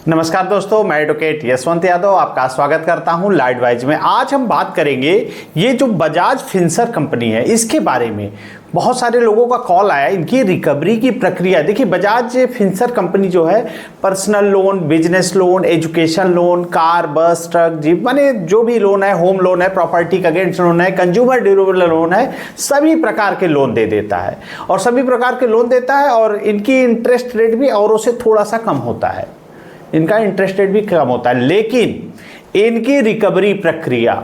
नमस्कार दोस्तों, मैं एडवोकेट यशवंत यादव आपका स्वागत करता हूं लाइट वाइज में। आज हम बात करेंगे ये जो बजाज फिनसर्व कंपनी है इसके बारे में। बहुत सारे लोगों का कॉल आया इनकी रिकवरी की प्रक्रिया। देखिए, बजाज फिनसर्व कंपनी जो है personal loan, business loan, education loan, car, बस, ट्रक, जीप, माने जो भी लोन है, होम लोन है, प्रॉपर्टी का अगेंस्ट लोन है, कंज्यूमर ड्यूरेबल लोन है, सभी प्रकार के लोन दे देता है और सभी प्रकार के लोन देता है। और इनकी इंटरेस्ट रेट भी औरों से थोड़ा सा कम होता है, इनका इंटरेस्ट रेट भी कम होता है। लेकिन इनकी रिकवरी प्रक्रिया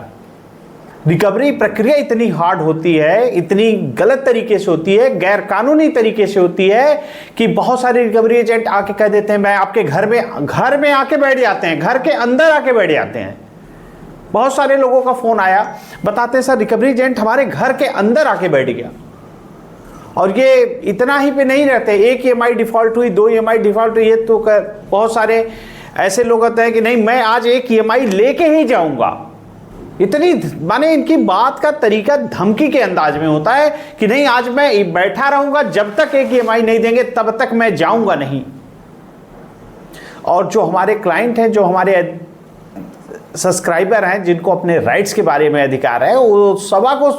इतनी हार्ड होती है, इतनी गलत तरीके से होती है, गैर कानूनी तरीके से होती है कि बहुत सारे रिकवरी एजेंट आके कह देते हैं मैं आपके घर में आके बैठ जाते हैं, घर के अंदर आके बैठ जाते हैं। बहुत सारे लोगों का फोन आया, बताते हैं सर रिकवरी एजेंट हमारे घर के अंदर आके बैठ गया। और ये इतना ही पे नहीं रहते, एक EMI डिफॉल्ट हुई, 2 EMI डिफॉल्ट हुई, ये तो बहुत सारे ऐसे लोग होते हैं कि नहीं मैं आज एक EMI लेके ही जाऊंगा। इतनी माने इनकी बात का तरीका धमकी के अंदाज में होता है कि नहीं आज मैं बैठा रहूंगा, जब तक एक EMI नहीं देंगे तब तक मैं जाऊंगा नहीं। और जो हमारे क्लाइंट हैं, जो हमारे सब्सक्राइबर हैं, जिनको अपने राइट्स के बारे में अधिकार है, वो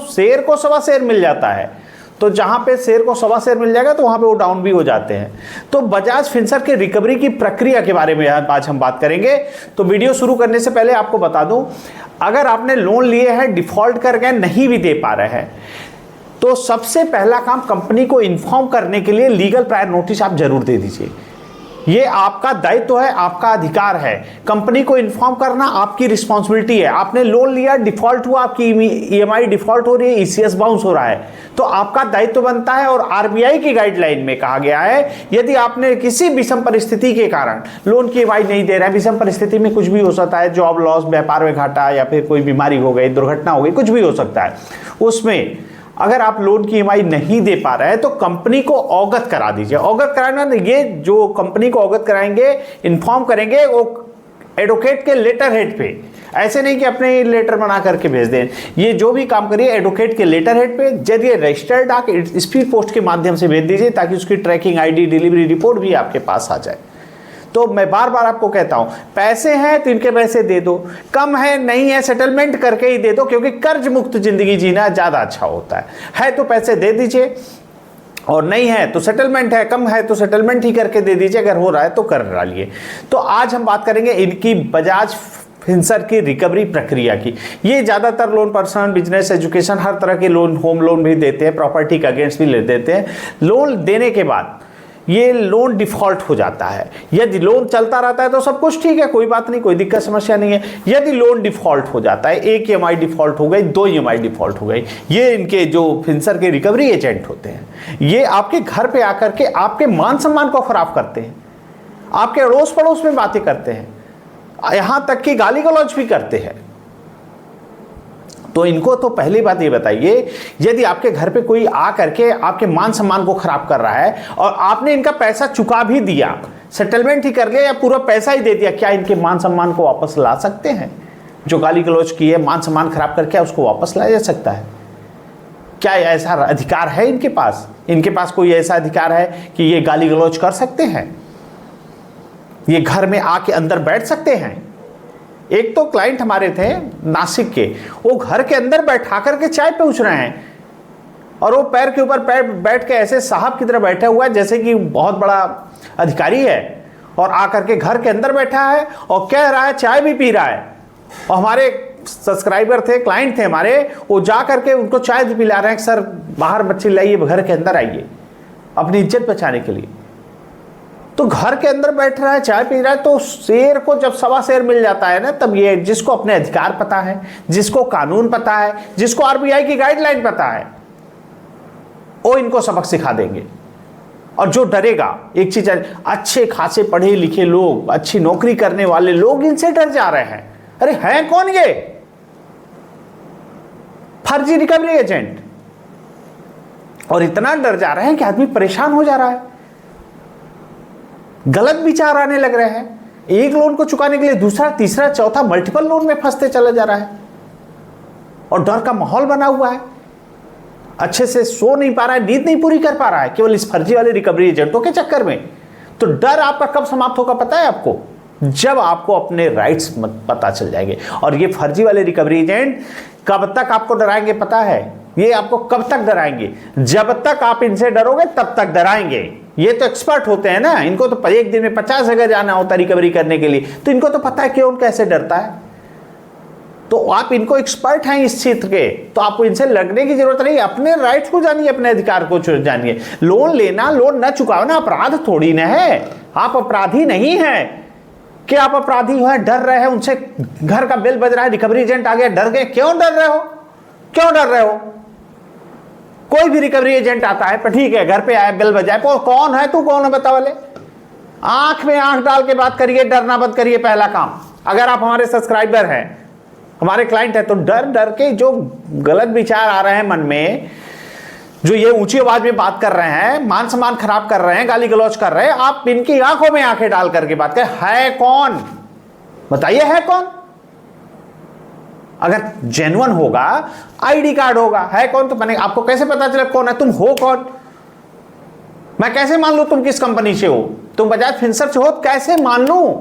शेर को सवा शेर मिल जाता है। तो जहां पे शेर को सवा शेर मिल जाएगा तो वहां पे वो डाउन भी हो जाते हैं। तो बजाज फिनसर्व के रिकवरी की प्रक्रिया के बारे में आज हम बात करेंगे। तो वीडियो शुरू करने से पहले आपको बता दूं, अगर आपने लोन लिए हैं, डिफॉल्ट कर गए, नहीं भी दे पा रहे हैं, तो सबसे पहला काम कंपनी को इन्फॉर्म करने के लिए लीगल प्रायर नोटिस आप जरूर दे दीजिए। ये आपका दायित्व है, आपका अधिकार है। कंपनी को इन्फॉर्म करना आपकी रिस्पॉन्सिबिलिटी है। आपने लोन लिया, डिफॉल्ट हुआ, आपकी EMI डिफॉल्ट हो रही है, ECS बाउंस हो रहा है, तो आपका दायित्व बनता है। और RBI की गाइडलाइन में कहा गया है यदि आपने किसी विषम परिस्थिति के कारण लोन की EMI नहीं दे रहे हैं, विषम परिस्थिति में कुछ भी हो सकता है, जॉब लॉस, व्यापार में घाटा, या फिर कोई बीमारी हो गई, दुर्घटना हो गई, कुछ भी हो सकता है, उसमें अगर आप लोन की EMI नहीं दे पा रहे हैं तो कंपनी को अवगत करा दीजिए। अवगत कराना, ये जो कंपनी को अवगत कराएंगे, इन्फॉर्म करेंगे, वो एडवोकेट के लेटर हेड पे, ऐसे नहीं कि अपने लेटर बना करके भेज दें। ये जो भी काम करिए एडवोकेट के लेटर हेड पे, जरिए रजिस्टर्ड डाक, स्पीड पोस्ट के माध्यम से भेज दीजिए, ताकि उसकी ट्रैकिंग ID, डिलीवरी रिपोर्ट भी आपके पास आ जाए। तो मैं बार बार आपको कहता हूं, पैसे हैं तो इनके पैसे दे दो, कम है नहीं है सेटलमेंट करके ही दे दो, क्योंकि कर्ज मुक्त जिंदगी जीना ज्यादा अच्छा होता है तो पैसे दे दीजिए, और नहीं है तो सेटलमेंट है, कम है तो सेटलमेंट ही करके दे दीजिए, अगर हो रहा है तो कर डालिए। तो आज हम बात करेंगे इनकी बजाज फिनसर्व की रिकवरी प्रक्रिया की। ये ज्यादातर लोन पर्सनल, बिजनेस, एजुकेशन, हर तरह के लोन, होम लोन भी देते हैं, प्रॉपर्टी का अगेंस्ट भी ले देते हैं। लोन देने के बाद ये लोन डिफॉल्ट हो जाता है। यदि लोन चलता रहता है तो सब कुछ ठीक है, कोई बात नहीं, कोई दिक्कत समस्या नहीं है। यदि लोन डिफॉल्ट हो जाता है, एक EMI डिफॉल्ट हो गई, 2 EMI डिफॉल्ट हो गई, ये इनके जो फिनसर्व के रिकवरी एजेंट होते हैं, ये आपके घर पे आकर के आपके मान सम्मान को खराब करते हैं, आपके अड़ोस पड़ोस में बातें करते हैं, यहां तक कि गाली गलौज भी करते हैं। तो इनको तो पहली बात ये बताइए, यदि आपके घर पे कोई आ करके आपके मान सम्मान को खराब कर रहा है और आपने इनका पैसा चुका भी दिया, सेटलमेंट ही कर लिया या पूरा पैसा ही दे दिया, क्या इनके मान सम्मान को वापस ला सकते हैं? जो गाली गलौज की है, मान सम्मान खराब करके उसको वापस लाया जा सकता है? क्या ऐसा अधिकार है इनके पास? इनके पास कोई ऐसा अधिकार है कि ये गाली गलौज कर सकते हैं, ये घर में आके अंदर बैठ सकते हैं? एक तो क्लाइंट हमारे थे नासिक के, वो घर के अंदर बैठा करके चाय पूछ रहे हैं, और वो पैर के ऊपर पैर बैठ के ऐसे साहब की तरह बैठा हुआ है जैसे कि बहुत बड़ा अधिकारी है, और आकर के घर के अंदर बैठा है और कह रहा है, चाय भी पी रहा है। और हमारे सब्सक्राइबर थे, क्लाइंट थे हमारे, वो जा करके उनको चाय भी पिला रहे हैं, सर बाहर बच्चे लाइए, घर के अंदर आइए, अपनी इज्जत बचाने के लिए। तो घर के अंदर बैठ रहा है, चाय पी रहा है। तो शेर को जब सवा शेर मिल जाता है ना, तब ये जिसको अपने अधिकार पता है, जिसको कानून पता है, जिसको RBI की गाइडलाइन पता है, वो इनको सबक सिखा देंगे। और जो डरेगा, एक चीज, अच्छे खासे पढ़े लिखे लोग, अच्छी नौकरी करने वाले लोग इनसे डर जा रहे हैं। अरे हैं कौन ये? फर्जी रिकवरी एजेंट। और इतना डर जा रहे हैं कि आदमी परेशान हो जा रहा है, गलत विचार आने लग रहे हैं। एक लोन को चुकाने के लिए दूसरा, तीसरा, चौथा, मल्टीपल लोन में फंसते चला जा रहा है, और डर का माहौल बना हुआ है। अच्छे से सो नहीं पा रहा है, नींद नहीं पूरी कर पा रहा है, केवल इस फर्जी वाले रिकवरी एजेंटों के चक्कर में। तो डर आपका कब समाप्त होगा पता है आपको? जब आपको अपने राइट्स पता चल जाएंगे। और ये फर्जी वाले रिकवरी एजेंट कब तक आपको डराएंगे पता है? ये आपको कब तक डराएंगे? जब तक आप इनसे डरोगे तब तक डराएंगे। ये तो एक्सपर्ट होते हैं ना, इनको तो एक दिन में 50 जगह जाना होता है रिकवरी करने के लिए, तो इनको तो पता है कौन कैसे डरता है। तो आप इनको एक्सपर्ट हैं इस क्षेत्र के, तो आपको इनसे लड़ने की जरूरत नहीं। अपने राइट्स को जानिए, अपने अधिकार को जानिए। लोन लेना, लोन न चुकाना अपराध थोड़ी ना है। आप अपराधी नहीं है कि आप अपराधी हो, डर रहे हैं उनसे, घर का बेल बज रहा है, रिकवरी एजेंट आ गया, डर गए। क्यों डर रहे हो? क्यों डर रहे हो? कोई भी रिकवरी एजेंट आता है, पर ठीक है घर पे आया, बेल बजाए, कौन है तू, कौन है बता वाले? आंख में आंख डाल के बात करिए, डरना बंद करिए। पहला काम, अगर आप हमारे सब्सक्राइबर हैं, हमारे क्लाइंट है, तो डर डर के जो गलत विचार आ रहे हैं मन में, जो ये ऊंची आवाज में बात कर रहे हैं, मान सम्मान खराब कर रहे हैं, गाली गलौज कर रहे हैं, आप इनकी आंखों में आंखें डाल करके बात करें। है कौन? बताइए है कौन? अगर जेन्युइन होगा, आईडी कार्ड होगा, है कौन तो बनेगा। आपको कैसे पता चले कौन है? तुम हो कौन? मैं कैसे मान लूं तुम किस कंपनी से हो? तुम बजाज फिनसर्व से हो, कैसे मान लूं?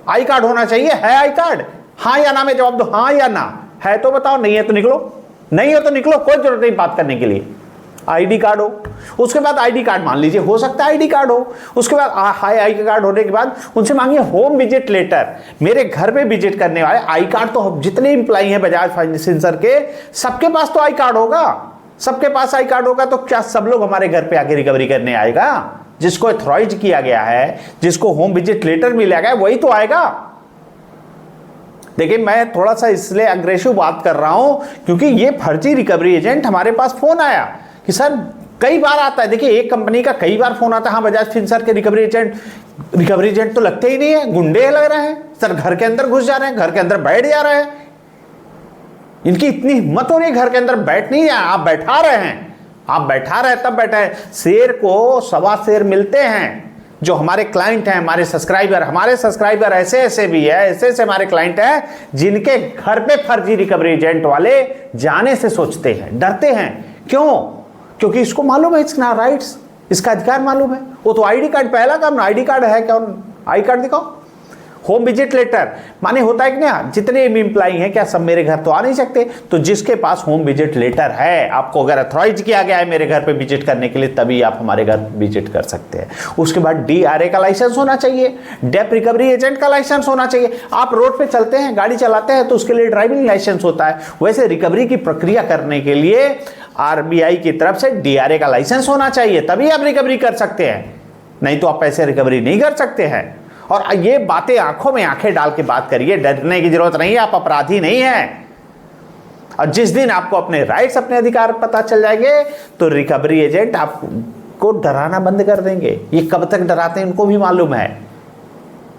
आई कार्ड होना चाहिए। है आई कार्ड? हाँ या ना में जवाब दो, हाँ या ना। है तो बताओ, नहीं है तो निकलो, नहीं हो तो निकलो, कोई जरूरत नहीं बात करने के लिए। आईडी कार्ड हो, उसके बाद आईडी कार्ड मान लीजिए, हो सकता है आईडी कार्ड हो, उसके बाद हाई आई कार्ड होने के बाद उनसे मांगिए होम विजिट लेटर। मेरे घर पे विजिट करने वाले, आई कार्ड तो जितने एम्प्लॉई हैं बजाज फाइनेंसर के, सबके पास तो आई कार्ड होगा। सबके पास आई कार्ड होगा तो क्या सब लोग हमारे घर पे आके रिकवरी करने आएगा? जिसको ऑथराइज किया गया है, जिसको होम विजिट लेटर मिला गया, वही तो आएगा। देखिए, मैं थोड़ा सा इसलिए अग्रेसिव बात कर रहा हूं क्योंकि ये फर्जी रिकवरी एजेंट, हमारे पास फोन आया कि सर, कई बार आता है। देखिए, एक कंपनी का कई बार फोन आता है, हाँ बजाज फिनसर्व के रिकवरी एजेंट तो लगते ही नहीं है, गुंडे लग रहे हैं सर, घर के अंदर घुस जा रहे हैं, घर के अंदर बैठ जा रहे हैं। इनकी इतनी हिम्मत हो रही है घर के अंदर बैठ नहीं जाए, आप बैठा रहे हैं, आप बैठा रहे तब बैठा है। शेर को सवा शेर मिलते हैं। जो हमारे क्लाइंट हैं, हमारे सब्सक्राइबर ऐसे ऐसे भी है, ऐसे ऐसे हमारे क्लाइंट हैं जिनके घर पे फर्जी रिकवरी एजेंट वाले जाने से सोचते हैं, डरते हैं। क्यों? क्योंकि इसको मालूम है इसका राइट्स, इसका अधिकार मालूम है। वो तो आईडी कार्ड, पहला काम आईडी कार्ड है क्या? आई कार्ड दिखाओ। होम विजिट लेटर माने होता है कि ना, जितने भी एम्प्लॉई हैं क्या सब मेरे घर तो आ नहीं सकते? तो जिसके पास होम विजिट लेटर है, आपको अगर अथॉराइज किया गया है मेरे घर पे विजिट करने के लिए, तभी आप हमारे घर विजिट कर सकते हैं। उसके बाद DRA का लाइसेंस होना चाहिए, डेप रिकवरी एजेंट का लाइसेंस होना चाहिए। आप रोड पे चलते हैं, गाड़ी चलाते हैं, तो उसके लिए ड्राइविंग लाइसेंस होता है। वैसे रिकवरी की प्रक्रिया करने के लिए RBI की तरफ से DRA का लाइसेंस होना चाहिए, तभी आप रिकवरी कर सकते हैं, नहीं तो आप ऐसे रिकवरी नहीं कर सकते हैं। और ये बातें आंखों में आंखें डाल के बात करिए, डरने की जरूरत नहीं है, आप अपराधी नहीं हैं। और जिस दिन आपको अपने राइट्स, अपने अधिकार पता चल जाएंगे, तो रिकवरी एजेंट आपको डराना बंद कर देंगे। ये कब तक डराते हैं उनको भी मालूम है।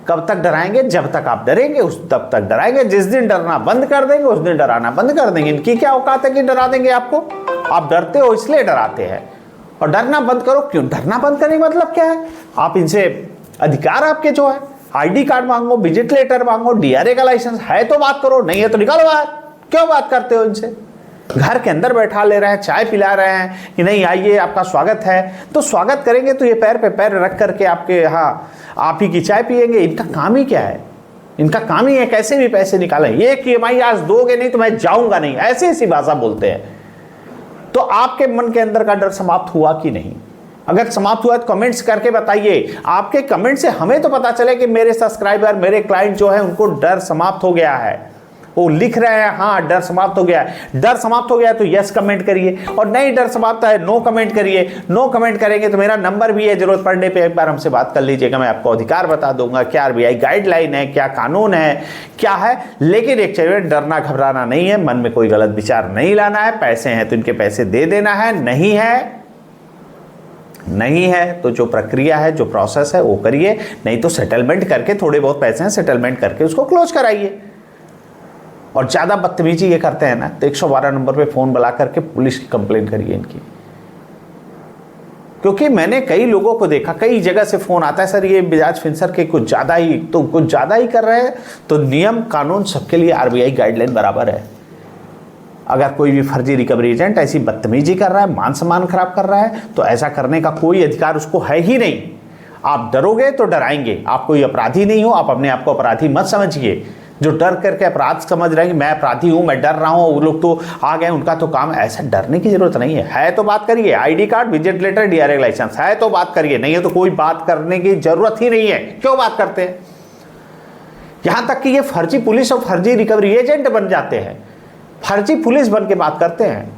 कब तक डराएंगे? जब तक आप डरेंगे तब तक डराएंगे। जिस दिन डरना बंद कर देंगे उस दिन डराना बंद कर देंगे। इनकी क्या औकात है कि डरा देंगे आपको? आप डरते हो इसलिए डराते हैं। और डरना बंद करो। क्यों डरना बंद करने का मतलब क्या है? आप इनसे अधिकार आपके जो है, आईडी कार्ड मांगो, विजिट लेटर मांगो, DRA का लाइसेंस है तो बात करो, नहीं है तो निकालो बाहर। क्यों बात करते हो इनसे? घर के अंदर बैठा ले रहे हैं, चाय पिला रहे हैं कि नहीं आइए आपका स्वागत है, तो स्वागत करेंगे तो ये पैर पे पैर रख करके आपके यहाँ आप ही की चाय पियेंगे। इनका काम ही क्या है? इनका काम ही है कैसे भी पैसे निकालें। ये कि EMI आज दोगे नहीं तो मैं जाऊंगा नहीं, ऐसी ऐसी भाषा बोलते हैं। तो आपके मन के अंदर का डर समाप्त हुआ कि नहीं? अगर समाप्त हुआ तो कमेंट्स करके बताइए। आपके कमेंट से हमें तो पता चले कि मेरे सब्सक्राइबर, मेरे क्लाइंट जो है उनको डर समाप्त हो गया है। वो लिख रहे हैं हाँ डर समाप्त हो गया है। डर समाप्त हो गया है तो यस कमेंट करिए, और नहीं डर समाप्त है नो कमेंट करिए। नो कमेंट करेंगे तो मेरा नंबर भी है, जरूरत पड़ने पे एक बार हमसे बात कर लीजिएगा, मैं आपको अधिकार बता दूंगा, क्या RBI गाइडलाइन है, क्या कानून है, क्या है। लेकिन एक चीज, डरना घबराना नहीं है, मन में कोई गलत विचार नहीं लाना है। पैसे हैं तो इनके पैसे दे देना है, नहीं है तो जो प्रक्रिया है, जो प्रोसेस है वो करिए, नहीं तो सेटलमेंट करके, थोड़े बहुत पैसे हैं सेटलमेंट करके उसको क्लोज कराइए। और ज़्यादा बदतमीजी ये करते हैं ना तो 112 नंबर पे फ़ोन बुला करके पुलिस की कंप्लेंट करिए इनकी। क्योंकि मैंने कई लोगों को देखा, कई जगह से फ़ोन आता है सर ये बजाज फिनसर्व के कुछ ज़्यादा ही कर रहे हैं। तो नियम कानून सबके लिए RBI गाइडलाइन बराबर है। अगर कोई भी फर्जी रिकवरी एजेंट ऐसी बदतमीजी कर रहा है, मान सम्मान खराब कर रहा है, तो ऐसा करने का कोई अधिकार उसको है ही नहीं। आप डरोगे तो डराएंगे। आप कोई अपराधी नहीं हो, आप अपने आप को अपराधी मत समझिए। जो डर करके अपराध समझ रहे हैं कि मैं अपराधी हूं, मैं डर रहा हूं, वो लोग तो आ गए, उनका तो काम, ऐसा डरने की जरूरत नहीं है तो बात करिए। ID card, visit letter, DRA licence है तो बात करिए, नहीं है तो कोई बात करने की जरूरत ही नहीं है। क्यों बात करते हैं? यहां तक कि ये फर्जी पुलिस और फर्जी रिकवरी एजेंट बन जाते हैं, फर्जी पुलिस बन के बात करते हैं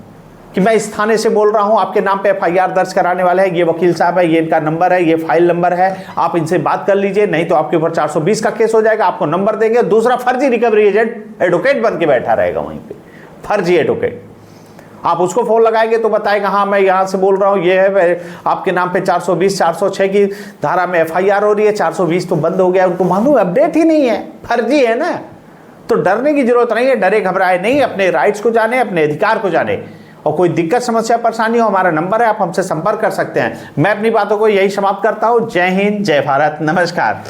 कि मैं इस थाने से बोल रहा हूं, आपके नाम पे एफआईआर दर्ज कराने वाले हैं, ये वकील साहब है, ये इनका नंबर है, ये फाइल नंबर है, आप इनसे बात कर लीजिए, नहीं तो आपके ऊपर 420 का केस हो जाएगा। आपको नंबर देंगे, दूसरा फर्जी रिकवरी एजेंट एडवोकेट बन के बैठा रहेगा वहीं पे, फर्जी एडवोकेट। आप उसको फोन लगाएंगे तो बताएगा हाँ मैं यहां से बोल रहा हूं, ये है आपके नाम पे 420 406 की धारा में एफआईआर हो रही है, 420 तो बंद हो गया, उनको मालूम अपडेट ही नहीं है, फर्जी है ना। तो डरने की जरूरत नहीं है, डरे घबराए नहीं, अपने राइट्स को जाने, अपने अधिकार को जाने। और कोई दिक्कत समस्या परेशानी हो, हमारा नंबर है, आप हमसे संपर्क कर सकते हैं। मैं अपनी बातों को यही समाप्त करता हूं। जय हिंद, जय भारत, नमस्कार।